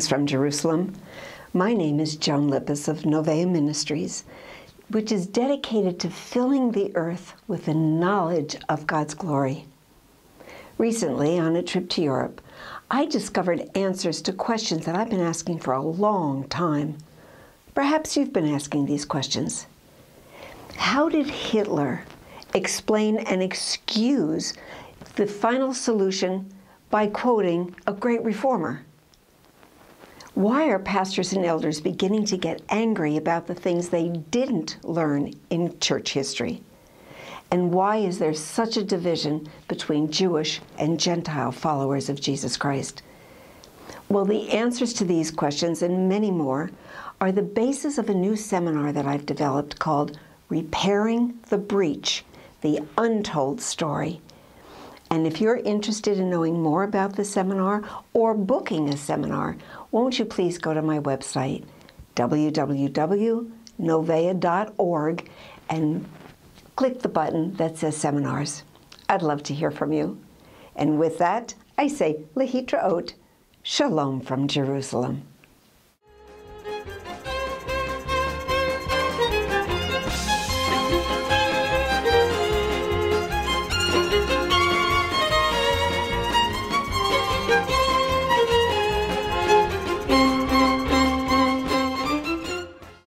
Greetings from Jerusalem. My name is Joan Lippis of Novea Ministries, which is dedicated to filling the earth with the knowledge of God's glory. Recently, on a trip to Europe, I discovered answers to questions that I've been asking for a long time. Perhaps you've been asking these questions. How did Hitler explain and excuse the final solution by quoting a great reformer? Why are pastors and elders beginning to get angry about the things they didn't learn in church history? And why is there such a division between Jewish and Gentile followers of Jesus Christ? Well, the answers to these questions and many more are the basis of a new seminar that I've developed called Repairing the Breach, the Untold Story. And if you're interested in knowing more about the seminar or booking a seminar, won't you please go to my website, www.novea.org, and click the button that says Seminars. I'd love to hear from you. And with that, I say Lehitraot, Shalom from Jerusalem.